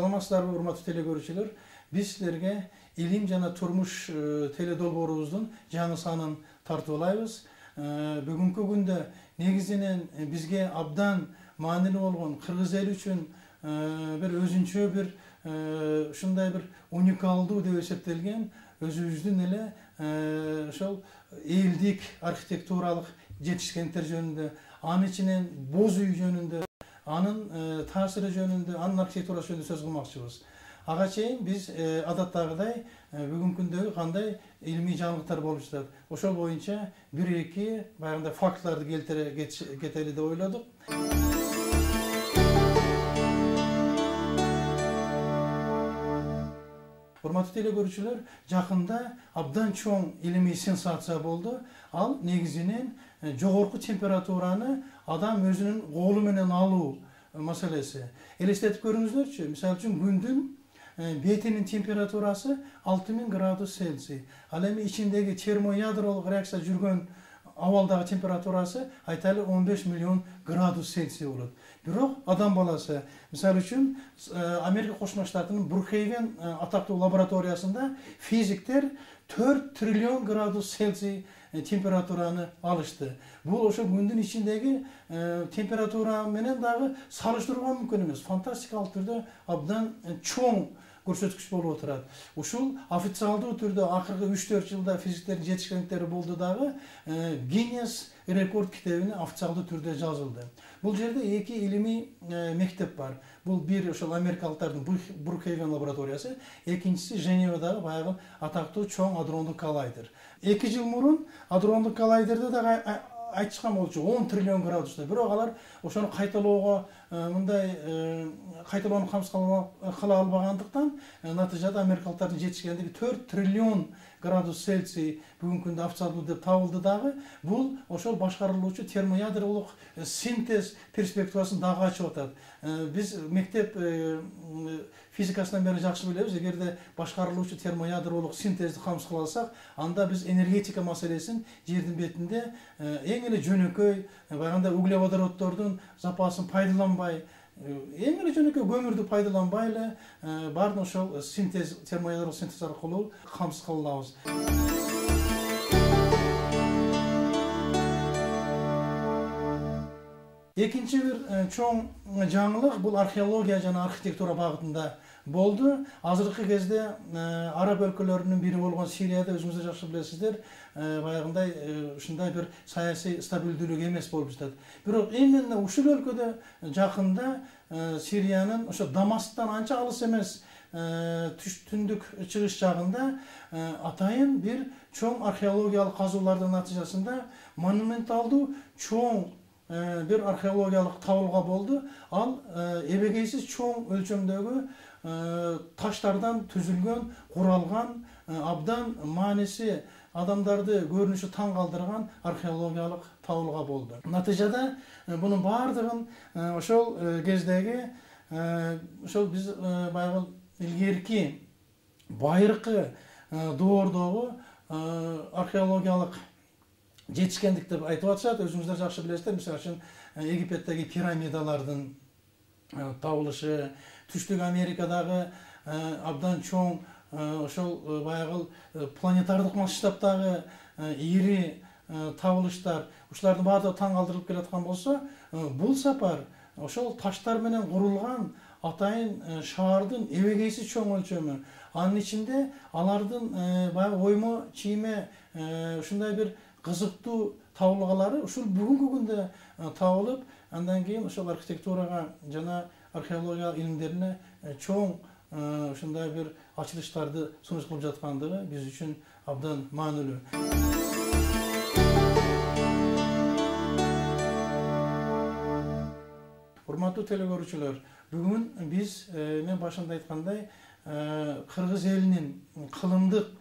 Саламатсыздарбы, урматтуу теле көрүүчүлөр. Биз силерге илим жана турмуш теле долбоорубуздун жаңы санын тартып алайбыз. Бүгүнкү күндө негизинен бизге абдан маанилүү болгон кыргыз эли үчүн бир өзүнчө бир ушундай бир уникалдуу деп эсептелген өзүбүздүн эле ошол элдик архитектуралык жетишкендиктер жөнүндө, анын ичинен боз үй жөнүндө, анын таасири жөнүндө, анын архитектурасы жөнүндө сөз кылмакчыбыз. Ага чейин биз адаттагыдай бүгүнкү күндөгү кандай илимий жаңылыктар болуп жатат, ошол боюнча бир-эки баягындай фактыларды келтире кетели деп ойлодук. Урматтуу теле көрүүчүлөр, жакында абдан чоң илимий сенсация болду. Ал негизинен жогорку температураны адам өзүнүн колу менен алуу маселеси. Элестетип көрүңүздөрчү, мисалы үчүн күндүн бетинин температурасы 6000 градус Цельсий. Ал эми ичиндеги термоядролук реакция жүргөн абалдагы температурасы айталы 15 миллион градус Цельсий болот. Бирок адам баласы, мисалы үчүн Америка Кошмо Штатынын Брукхейвен атактуу лабораториясында физиктер 4 триллион градус Цельсий температураны алышты. Бул ошо күндүн ичиндеги температура менен дагы салыштырууга мүмкүн эмес. Фантастикалык түрдө абдан чоң көрсөткүч болуп отурат. Ушул официалдуу түрдө акыркы 3-4 жылда физиктердин жетишкендиктери болду дагы Гиннес рекорд китебине официалдуу түрдө жазылды. Бул жерде эки илимий мектеп бар. Бул бир ошол америкалыктардын Брукхейвен лабораториясы, экинчиси Женевадагы баягы атактуу чоң адрондук коллайдер. 2 жыл мурун адрондук коллайдерде дагы айтышкан болчу 10 триллион градуста. Бирок алар ошону кайталоого мындай кайталоону камсыз кыла албагандыктан натыйжада америкалыктардын жетишкендиги 4 триллион градус Цельсий бүгүнкү күндө официалдуу деп табылды дагы. Бул ошол башкарылуучу термоядролук синтез перспективасын дагы ачып атат. Биз мектеп физикасынан бери жакшы билебиз, эгерде башкарылуучу термоядролук синтезди камсыз кыла алсак, анда биз энергетика маселесин жердин бетинде эң эле жөнөкөй баягындай углеводороддордун запасын пайдаланбай, эң эле жөнөкөй көмүрдү пайдаланбай эле баарын ошол синтез, термоядролук синтез аркылуу камсыз кыла алабыз. Экинчи бир чоң жаңылык бул археология жана архитектура багытында болду. Азыркы кезде араб өлкөлөрүнүн бири болгон Сирияда өзүңүздөр жакшы билесиздер, баягындай ушундай бир саясий стабилдүүлүк эмес болуп жатат. Бирок именно ушул өлкөдө жакында Сириянын ошо Дамасктан анча алыс эмес түндүк чыгыш жагында атайын бир чоң археологиялык казуулардын натыйжасында монументалдуу чоң бир археологиялык табылга болду. Ал эбегейсиз чоң өлчөмдөгү таштардан түзүлгөн, куралган, абдан мааниси адамдарды көрүнүшү таң калтырган археологиялык табылга болду. Натыйжада бунун баардыгын ошол кездеги ошол биз баягы илгерки байыркы доордогу археологиялык жетишкендик деп айтып атышат. Өзүңүздөр жакшы билесиздер, мисалы үчүн Египеттеги пирамидалардын табылышы, Түштүк Америкадагы абдан чоң ошол баягы планетардык масштабтагы ири табылыштар, ушулардын баардыгы таң калтырылып келаткан болсо, бул сапар ошол таштар менен курулган атайын шаардын эбегейсиз чоң өлчөмү, анын ичинде алардын баягы оймо чийме ушундай бир кызыктуу табылгалары ушул бүгүнкү күндө табылып, андан кийин ошол архитектурага жана археология илимдерине чоң ушундай бир ачылыштарды сунуш кылып жаткандыгы биз үчүн абдан маанилүү. Урматтуу теле көрүүчүлөр, бүгүн биз мен башында айткандай кыргыз элинин кылымдык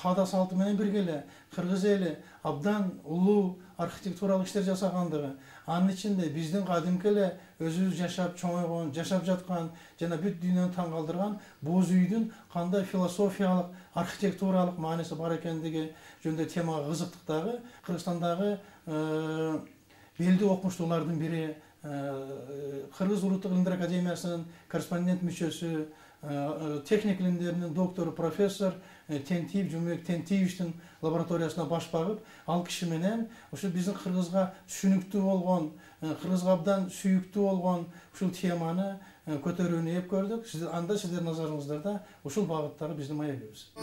каада салты менен бирге эле кыргыз эли абдан улуу архитектуралык иштер жасагандыгы, анын ичинде биздин кадимки эле өзүбүз жашап чоңойгон, жашап жаткан жана бүт дүйнөнү таң калтырган боз үйдүн кандай философиялык, архитектуралык мааниси бар экендиги жөнүндө темага кызыктык дагы. Кыргызстандагы белди окумуштуулардын бири Kırgız Ulusal İlimler Akademiyasının korrespondent müçesi, teknik ilimlerinin doktoru, professor Tentiyev, Cumhuriyet Tentievичтің laboratoriyasına baş bağıp, al kişi menen, bizim Kırgızga sünüktü olgan, Kırgızga abdan süyüktü olgan uşul temаны көтөрүүnü hep gördük. Anda sizler nazarınızda uşul bağıtları bizim ayagıyoruz.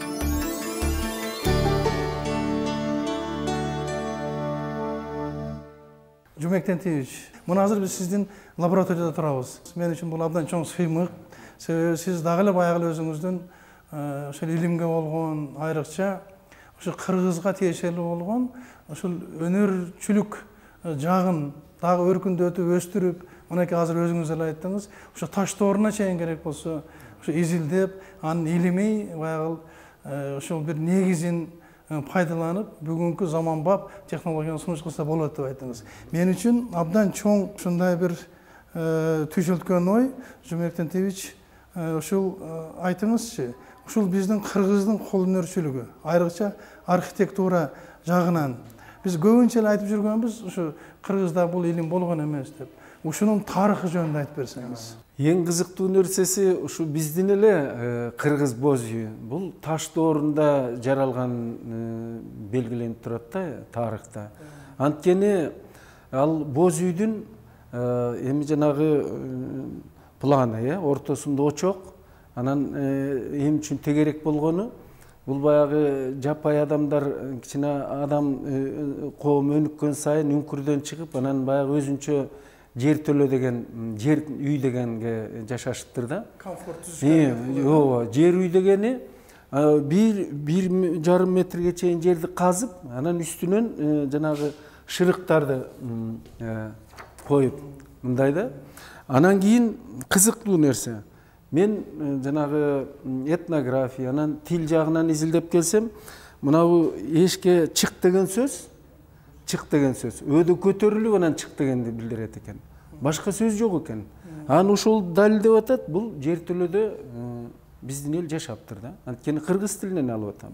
Cumhuriyet Tentievич, bunu hazır biz sizin laboratoriyada turabız. Men üçün bu abdan çoğun sıyımıq. Siz dağılı bayağılı özünüzden ilimge olgan, ayrıkça Kırgızga teşeli olgan, önörçülük jağın dağı örkünдөtüp, östürüp, onaki hazır özünüzle ayttınız. Taş doğruna çeyin gerek bolsa, izildep, anın ilimi, bir negizin пайдаланып, бүгүнкү заманбап технологияны сунуш кылса болот деп айттыңыз. Мен үчүн абдан чоң ушундай бир түшүлткөн ой, Жумек Тентиевич, ушул айтыңызчы, ушул биздин Кыргыздын кол өнөрчүлүгү, айрыкча архитектура жагынан биз көбүнчө эле айтып жүргөнбүз, ушу Кыргызда бул илим болгон эмес деп. Ушунун тарыхы жөнүндө айтып берсеңиз. Ең кызыктуу нерсеси ушу биздин эле кыргыз боз үйү. Бул таш доорунда жаралган белгиленип турат да тарыхта. Анткени ал боз үйдүн эми жанагы планы, ортосунда очок, анан эми үчүн тегерек болгону бул баягы жапай адамдар, кичине адам коом өнүккөн сайын үңкүрдөн чыгып, анан баягы өзүнчө жер төлө деген, жер үй дегенге жашашыптыр да. Жер үй дегени 1,5 метрге чейин жерди казып, анан үстүнөн жанагы шырыктарды коюп, мындай да. Анан кийин кызыктуу нерсе. Мен жанагы этнография, анан тил жагынан изилдеп келсем, мынабу эшке чык деген сөз, өдө көтөрүлүп анан чык дегенди билдирет экен. Башка сөз жок экен. Анан ушул далилдеп атат, бул жер төлөдө биздин эл жашаптыр да. Анткени кыргыз тилинен алып атам.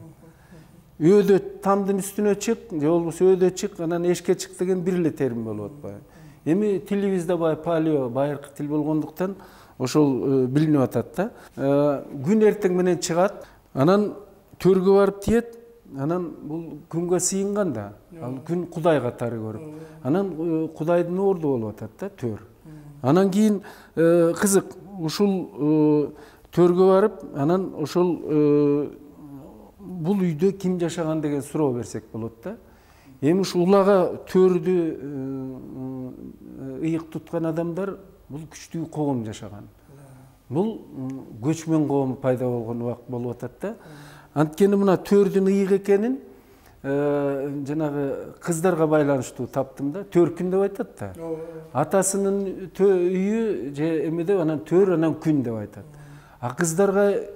Өдө тамдын үстүнө чык, же болбосо өдө чык, анан эшке чык деген бир эле терим болуп атпайбы. Эми тилибизде палео, байыркы тил болгондуктан ошол билинип атат да. Күн эртең менен чыгат, анан төргө барып тиет. Анан бул күнгө сыйынган да, ал күн Кудай катары көрүп. Анан Кудайдын орду болуп атат да, төр. Анан кийин кызык, ушул төргө барып, анан ошол бул үйдө ким жашаган деген суроо берсек болот да. Эми ушул улага төрдү ыйык туткан адамдар бул күчтүү коом жашаган. Бул көчмөн коом пайда болгон убакыт болуп атат да. Анткени мына төрдүн ыйык экенин жанагы кыздарга байланыштуу таптым да. Төркүн деп айтат да. Атасынын үйү же эмеде анан төр, анан күн деп айтат. А кыздарга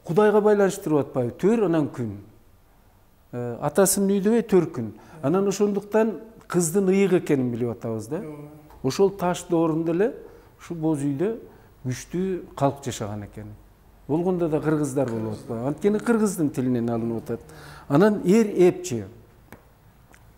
Кудайга байланыштырып атпайбы? Төр, анан күн. Атасынын үйү дебей төркүн. Анан ошондуктан кыздын ыйык экенин билип атабыз да. Ошол таш доорунда эле ушу боз үйдө күчтүү калк жашаган экен. Болгондо да кыргыздар болуп атпайбы? Анткени кыргыздын тилинен алынып атат. Анан эр эпчи.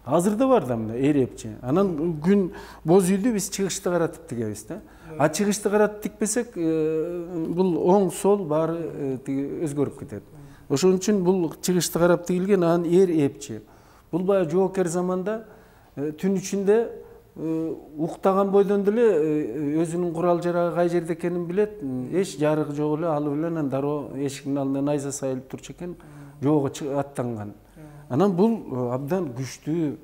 Азырда бар да мына эр эпчи. Анан күн боз үйдү биз чыгышты каратып тигебиз да. А чыгышты каратып тикпесек, бул оң сол баары өзгөрүп кетет. Ошон үчүн бул чыгышты карап тигилген, анан эр эпчи. Бул баягы жоокер заманда түн ичинде уктаган бойдон деле өзүнүн курал жарагы кай жерде экенин билет. Эч жарыгы жок эле алып эле анан дароо эшиктин алдына найза сайылып турчу экен, жоого аттанган. Анан бул абдан күчтүү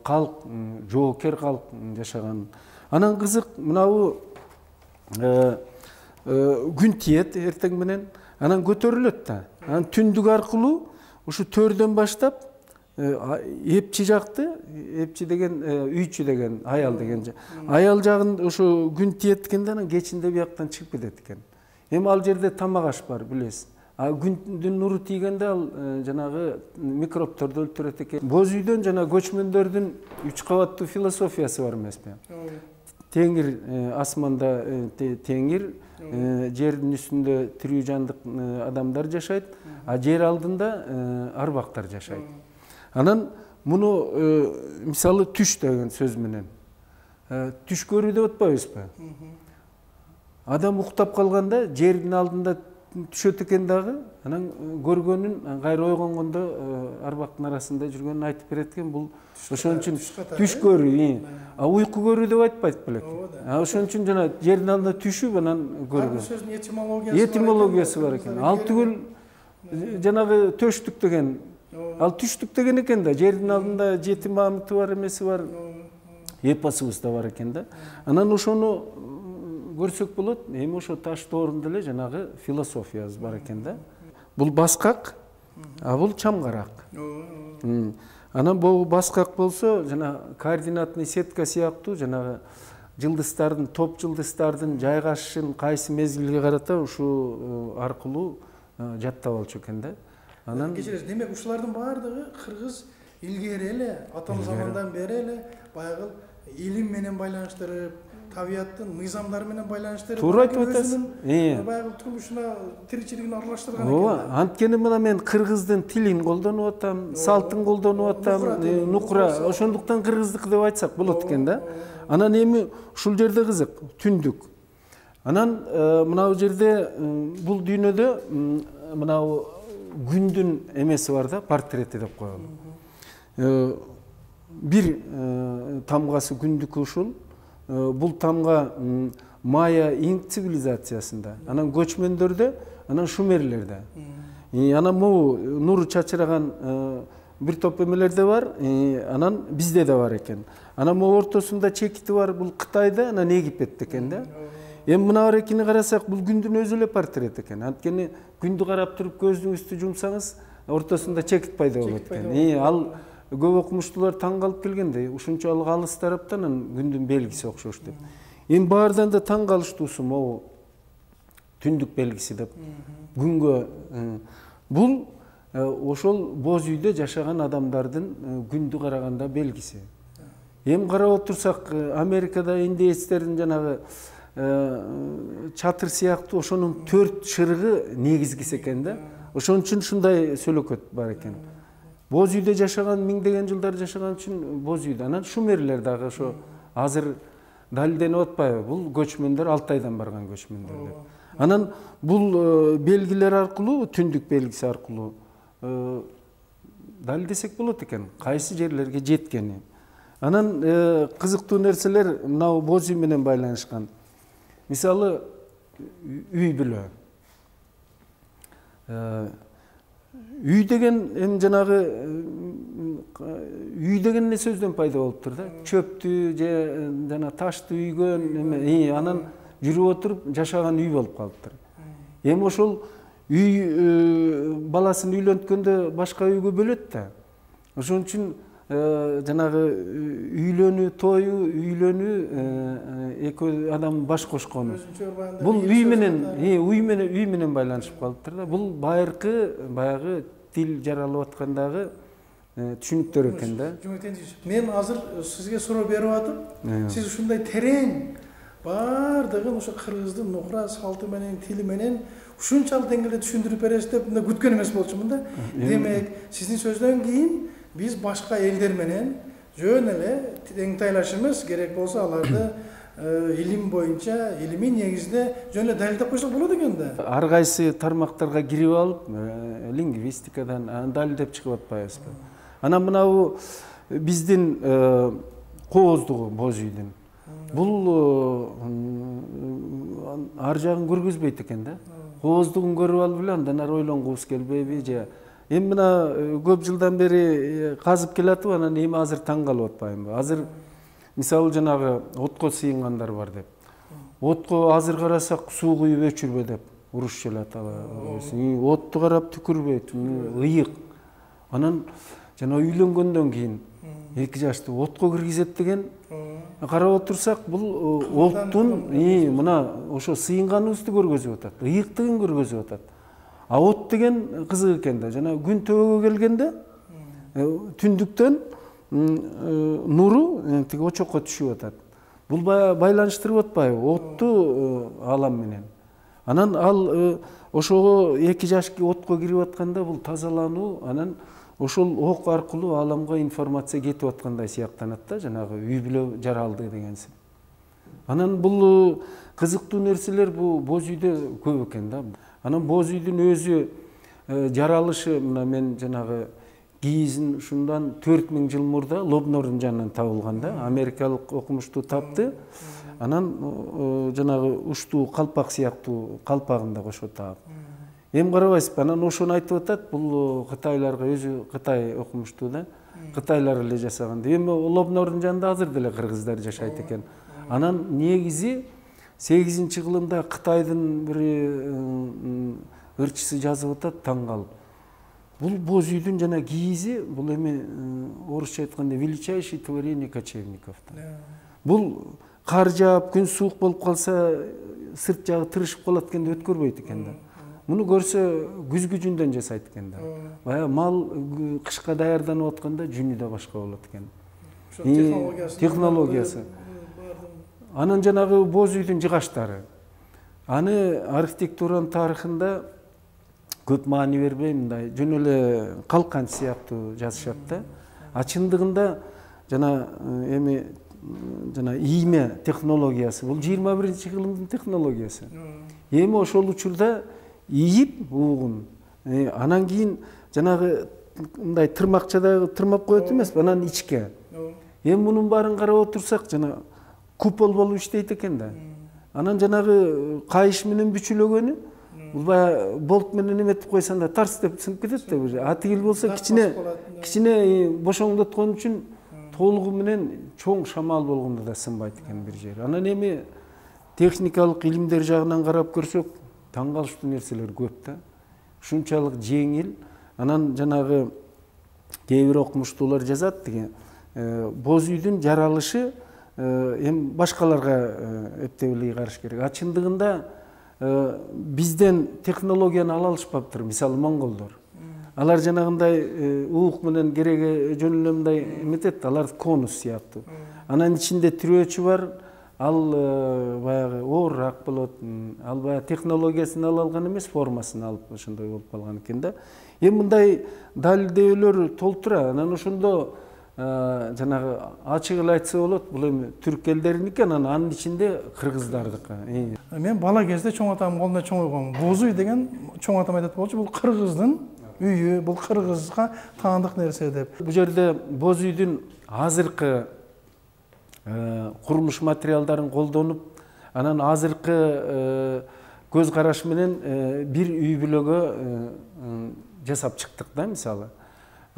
калк, жоокер калк жашаган. Анан кызык, мынабу күн тиет эртең менен, анан көтөрүлөт да. Анан түндүк аркылуу ушу төрдөн баштап эпчи жакты, эпчи деген үйчү деген, аял деген. Аял жагын ушу күн тиет дегенде анан кечинде бияктан чыгып кетет экен. Эми ал жерде тамак аш бар, билесиз. А күндүн нуру тийгенде ал жанагы микробторду өлтүрөт экен. Боз үйдөн жана көчмөндөрдүн 3 кабаттуу философиясы бар эмеспи? Теңир, асманда теңир, жердин үстүндө тирүү жандык адамдар жашайт, а жер алдында арбактар жашайт. Анан муну мисалы түш деген сөз менен түш көрүү деп атпайбызбы? Адам уктап калганда жердин алдында түшөт экен дагы, анан көргөнүн кайра ойгонгондо арбактын арасында жүргөнүн айтып берет экен. Бул ошон үчүн түш көрүү, а уйку көрүү деп айтпайт белек. Ошон үчүн жана жердин алдында түшүп анан көргөн. Сөздүн Этимологиясы бар экен. Ал түгүл жанагы төштүк деген. Ал түштүк деген экен да. Жердин алдында жетим мамыты бар, эмеси бар. Эпосубузда бар экен да. Анан ошону көрсөк болот. Эми ошо таш доорунда эле жанагы философиябыз бар экен да. Бул баскак, а бул чамгарак. Анан бул баскак болсо, жана координатный сетка сыяктуу жанагы жылдыздардын, топ жылдыздардын жайгашышын кайсы мезгилге карата ушул аркылуу жаттап алчу экен да. Анан кечиресиз, демек ушулардын баардыгы кыргыз илгери эле, атам замандан бери эле баягы илим менен байланыштырып, табияттын мыйзамдары менен байланыштырып, туура айтып атасыз. Баягы турмушуна, тиричилигине аралаштырган экен. Ооба, анткени мына мен кыргыздын тилин колдонуп атам, салтын колдонуп атам, нукура, ошондуктан кыргыздык деп айтсак болот экен да. Анан эми ушул жерде кызык, түндүк. Анан мынау жерде бул дүйнөдө мынау күндүн эмеси бар да, портрети деп коелу. Бир тамгасы күндүкү ушул. Бул тамга Майя Инк цивилизациясында, анан көчмөндөрдө, анан шумерлерде. Анан могу нуру чачыраган бир топ эмелерде бар, анан бизде да бар экен. Анан могу ортосунда чекити бар, бул Кытайда, анан Египетте экен да. Эми мына барекини карасак, бул күндүн өзү эле портрет экен. Анткени күндү карап туруп көзүңүздү жумсаңыз, ортосунда чекит пайда болот экен. Ал көп окумуштуулар таң калып келгенде, ушунчалык алыс тараптан күндүн белгиси окшош деп. Эми баардан да таң калыштуусу могу түндүк белгиси деп. Күнгө бул ошол боз үйдө жашаган адамдардын күндү караганда белгиси. Эми карап отурсак, Америкада индеецтердин жанагы чатыр сыяктуу ошонун 4 шырыгы негизгиси экен да. Ошон үчүн ушундай сөйлөкөт бар экен. Боз үйдө жашаган, миңдеген жылдар жашаган үчүн боз үйдө. Анан шумерлер дагы ошо азыр далилденип атпайбы? Бул көчмөндөр, Алтайдан барган көчмөндөр деп. Анан бул белгилер аркылуу, түндүк белгиси аркылуу далилдесек болот экен, кайсы жерлерге жеткени. Анан кызыктуу нерселер мынау боз үй менен байланышкан. Мисалы, үй бүлө. Үй деген эми жанагы үй деген эмне сөздөн пайда болуптур да? Чөптү же жана ташты үйгөн эме, анан жүрүп отуруп жашаган үй болуп калыптыр. Эми ошол үй баласын үйлөнткөндө башка үйгө бөлөт да. Ошон үчүн жанагы үйлөнүү, тою, үйлөнүү эки адам баш кошкону. Бул үй менен байланышып калыптыр да. Бул баягы тил жаралып аткандагы түшүнүктөр экен да. Мен азыр сизге суроо берип атып, сиз ушундай терең баардыгын ошо кыргыздын нукура салты менен, тили менен ушунчалык деңгээлде түшүндүрүп бересиз деп күткөн эмес болчумун да. Демек, сиздин сөздөн кийин биз башка элдер менен жөн эле теңтайлашыбыз керек болсо аларды илим боюнча, илимий негизде жөн эле далилдеп койсок болот экен да. Ар кайсы тармактарга кирип алып, лингвистикадан далилдеп чыгып атпайбызбы? Анан мынабу биздин кооздугу боз үйдүн. Бул ар жагын көргөзбөйт экен да. Кооздугун көрүп алып эле андан ары ойлонгубуз келбейби же. Эми мына көп жылдан бери казып келатып, анан эми азыр таң калып атпаймынбы? Азыр мисалы жанагы отко сыйынгандар бар деп. Отко азыр карасак суу куюп өчүрбө деп урушуп жатат. Отту карап түкүрбөйт, ыйык. Анан жана үйлөнгөндөн кийин 2 жашты отко киргизет деген карап отурсак, бул оттун мына ошо сыйынганыбызды көргөзүп атат, ыйыктыгын көргөзүп атат. А от деген кызык экен да. Жана күн төбөгө келгенде түндүктөн нуру тиги очокко түшүп атат. Бул байланыштырып атпайбы отту алам менен? Анан ал ошого 2 жаш отко кирип атканда бул тазалануу, анан ошол ок аркылуу аламга информация кетип аткандай сыяктанат да, жанагы үй бүлө жаралды дегенси. Анан бул кызыктуу нерселер бул боз үйдө көп экен да. Анан боз үйдүн өзү жаралышы мына мен жанагы кийизин ушундан 4000 жыл мурда Лобнордун жанынан табылган да. Америкалык окумуштуу тапты. Анан жанагы уштуу калпак сыяктуу калпагын да кошо таап. Эми карабайсызбы, анан ошону айтып атат, бул кытайларга өзү Кытай окумуштуу да. Кытайлар эле жасаган. Эми Лобнордун жанында азыр деле кыргыздар жашайт экен. Анан негизи 8-кылымда Кытайдын бир ырчысы жазып атат, таң калып. Бул боз үйдүн жана кийизи, бул эми орусча айтканда величайший творение кочевников. Бул кар жаап, күн суук болуп калса, сырт жагы тырышып калат экенде өткөрбөйт экен да. Муну көрсө күзгү жүндөн жасайт экен да. Баягы мал кышка даярданып атканда жүнү да башка болот экен. Технологиясы. Анан жанагы боз үйдүн жыгаштары. Аны архитектуранын тарыхында көп маани бербей, мындай жөн эле калкан сыяктуу жазышат да. Чындыгында жана эми жана ийме технологиясы бул 21-кылымдын технологиясы. Эми ошол учурда ийип угун, анан кийин жанагы мындай тырмакчада тырмап коет эмеспи, анан ичке. Эми мунун баарын карап отурсак жана купол болуп иштейт экен да. Анан жанагы кайыш менен бүчүлөгөнү бул баягы болт менен эметип койсоң да тарс деп сынып кетет да. Атигил болсо кичине бошоңдоткон үчүн толугу менен чоң шамал болгондо да сынбайт экен бир жери. Анан эми техникалык илимдер жагынан карап көрсөк, таң калыштуу нерселер көп да. Ушунчалык жеңил. Анан жанагы кээ бир окумуштуулар жазат деген боз үйдүн жаралышы эми башкаларга эптебелей караш керек. Чындыгында бизден технологияны ала алышпаптыр, мисалы монголдор. Алар жанагындай уук менен кереге жөнүндөй эметет, алар конус сыяктуу. Анан ичинде тирөөчү бар, ал баягы оорураак болот. Ал баягы технологиясын ала алган эмес, формасын алып ошондой болуп калган экен да. Эми мындай далилдөөлөр толтура. Анан ошондо жанагы ачык эле айтса болот, бул эми түрк элдериники, анын ичинде кыргыздардыкы. Мен бала кезде чоң атамдын колунда чоңойгом. Боз үй деген чоң атам айтат болчу, бул кыргыздын үйү, бул кыргызга таандык нерсе деп. Бул жерде боз үйдүн азыркы курулуш материалдарын колдонуп, анан азыркы көз караш менен бир үй бүлөгө жасап чыктык да, мисалы.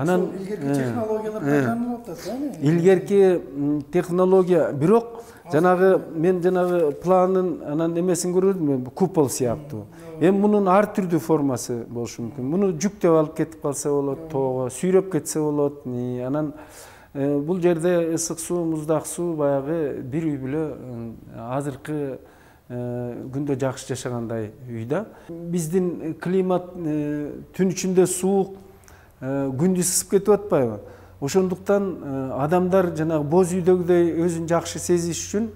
Анан илгерки технологиялар пайдаланылып атат, эми? Илгерки технология, бирок жанагы мен жанагы планын анан эмесин көрдүм, купол сыяктуу. Эми мунун ар түрдүү формасы болушу мүмкүн. Муну жүктөп алып кетип калса болот, тоого сүйрөп кетсе болот. Анан бул жерде ысык суу, муздак суу баягы бир үй бүлө азыркы күндө жакшы жашагандай үй да. Биздин климат түн ичинде суук, күндүз ысып кетип атпайбы? Ошондуктан адамдар жанагы боз үйдөгүдөй өзүн жакшы сезиш үчүн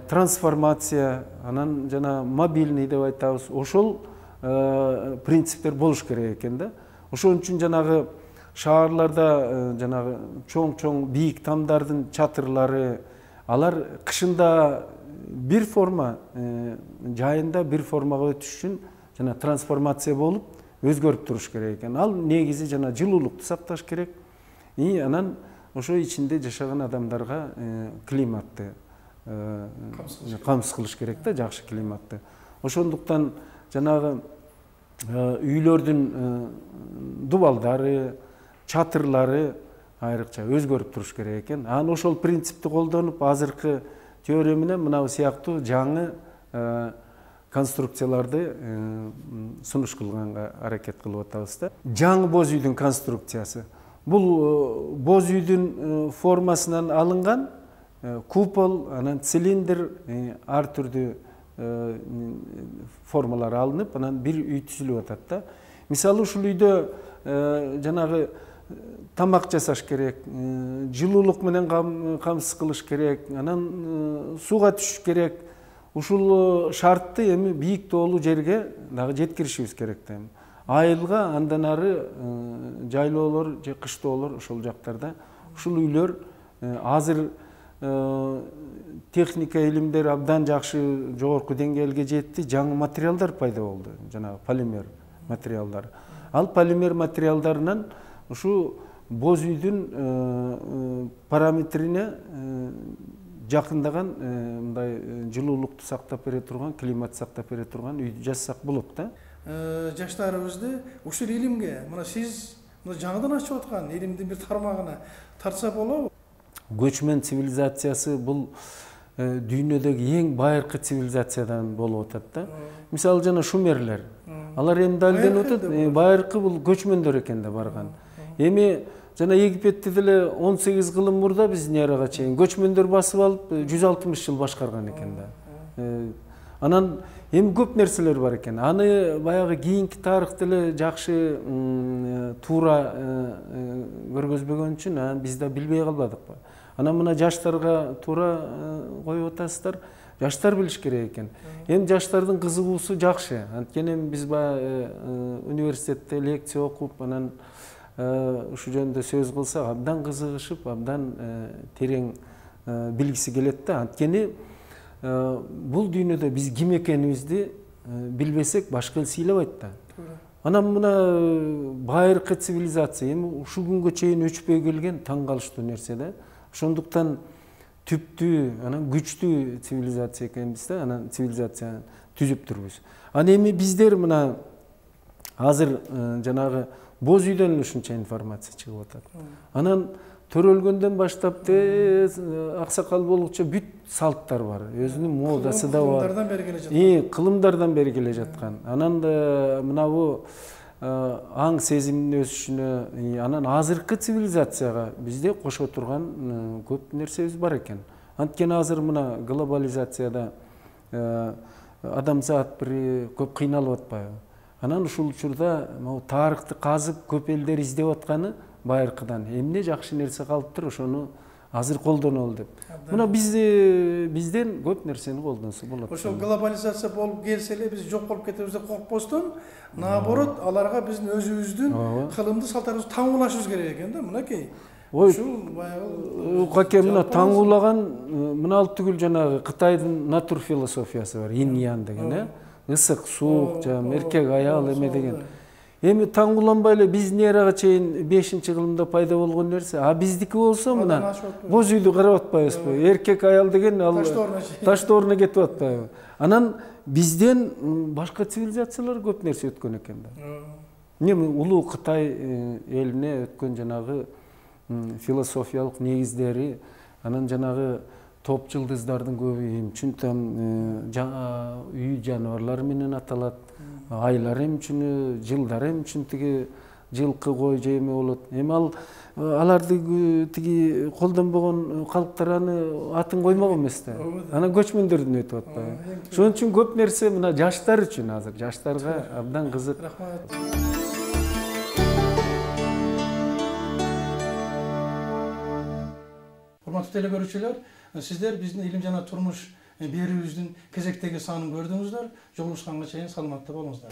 трансформация, анан жана мобильный деп айтабыз, ошол принциптер болуш керек экен да. Ошон үчүн жанагы шаарларда жанагы чоң бийик тамдардын чатырлары, алар кышында бир форма, жайында бир формага өтүш үчүн жана трансформация болуп өзгөрүп туруш керек экен. Ал негизи жана жылуулукту сакташ керек. Анан ошо ичинде жашаган адамдарга климатты камсыз кылыш керек да, жакшы климатты. Ошондуктан жанагы үйлөрдүн дубалдары, чатырлары айрыкча өзгөрүп туруш керек экен. Анан ошол принципти колдонуп, азыркы теория менен мына сыяктуу жаңы конструкцияларды сунуш кылганга аракет кылып атабыз да. Жаңы боз үйдүн конструкциясы. Бул боз үйдүн формасынан алынган купол, анан цилиндр, ар түрдүү формалар алынып, анан бир үй түзүлүп атат да. Мисалы ушул үйдө жанагы тамак жасаш керек, жылуулук менен камсыз кылыш керек, анан сууга түшүш керек. Ушул шартты эми бийик тоолуу жерге дагы жеткиришибиз керек да. Айылга андан ары жайлоолор же кыштоолор ошол жактарда. Ушул үйлөр азыр техника илимдер абдан жакшы жогорку деңгээлге жетти. Жаңы материалдар пайда болду, жанагы полимер материалдар. Ал полимер материалдарынан ушу боз үйдүн параметрине жакындаган мындай жылуулукту сактап бере турган, климат сактап бере турган үйдү жасасак болот да. Жаштарыбызды ушул илимге, мына сиз жаңыдан ачып аткан илимдин бир тармагына тартса болобу? Көчмөн цивилизациясы бул дүйнөдөгү эң байыркы цивилизациядан болуп атат да. Мисалы жана шумерлер. Алар эми далилденип атат, байыркы бул көчмөндөр экен да барган. Эми жана Египетти деле 18 кылым мурда биздин эрага чейин көчмөндөр басып алып 160 жыл башкарган экен да. Анан эми көп нерселер бар экен. Аны баягы кийинки тарых деле жакшы туура көргөзбөгөн үчүн биз да билбей калбадыкпы. Анан мына жаштарга туура коюп атасыздар. Жаштар билиш керек экен. Эми жаштардын кызыгуусу жакшы. Анткени биз баягы университетте лекция окуп, анан ушу жөнүндө сөз кылсак абдан кызыгышып, абдан терең билгиси келет да. Анткени бул дүйнөдө биз ким экенибизди билбесек башка эл сыйлабайт да. Анан мына байыркы цивилизация эми ушул күнгө чейин өчпөй келген таң калыштуу нерсе да. Ошондуктан түптүү, анан күчтүү цивилизация экенбиз да, анан цивилизация түзүп турбуз. Анан эми биздер мына азыр жанагы боз үйдөн ушунча информация чыгып атат. Анан төрөлгөндөн баштап аксакал болгучу бүт салттар бар. Өзүнүн модасы да бар. Кылымдардан бери келе жаткан. Кылымдардан бери келе жаткан. Анан мына бу аң сезимдин өсүшүнө, анан азыркы цивилизацияга бизде кошо турган көп нерсебиз бар экен. Анткени азыр мына глобализацияда адамзат бир көп кыйналып атпайбы? Анан ушул учурда тарыхты казып көп элдер издеп атканы байыркыдан эмне жакшы нерсе калыптыр, ошону азыр колдонолу деп. Мына бизден көп нерсени колдонсо болот. Ошол глобализация болуп келсе эле биз жок болуп кетебиз деп коркпостон, наоборот, аларга биздин өзүбүздүн кылымды салттарыбызды таңуулашыбыз керек экен да, мынакей. Ушул баягы каке мына таңуулаган, мына ал түгүл жанагы Кытайдын натур философиясы бар, инь-ян деген, ысык, суук, эркек, аял эме деген. Эми таңууланбай эле биздин эрага чейин 5-кылымда пайда болгон нерсе, биздики болсо мына боз үйдү карап атпайбызбы? Эркек, аял деген ал таштооруна кетип атпайбы? Анан бизден башка цивилизациялар көп нерсе өткөн экен да. Эми улуу Кытай элине өткөн жанагы философиялык негиздери, анан жанагы топ жылдыздардын көбү эмчүн үй жаныбарлары менен аталат. Айлар эмчүнү, жылдар эмчүн тиги жылкы, кой же эме болот. Эми аларды тиги колдонбогон калктар аны атын коймок эмес да. Анан көчмөндөрдүн өтүп атпайбы? Ошон үчүн көп нерсе мына жаштар үчүн азыр, жаштарга абдан кызык. Рахмат. Урматтуу телекөрүүчүлөр, сиздер биздин илим жана турмуш берүүбүздүн кезектеги санын көрдүңүздөр. Жолугушканга чейин саламатта болуңуздар.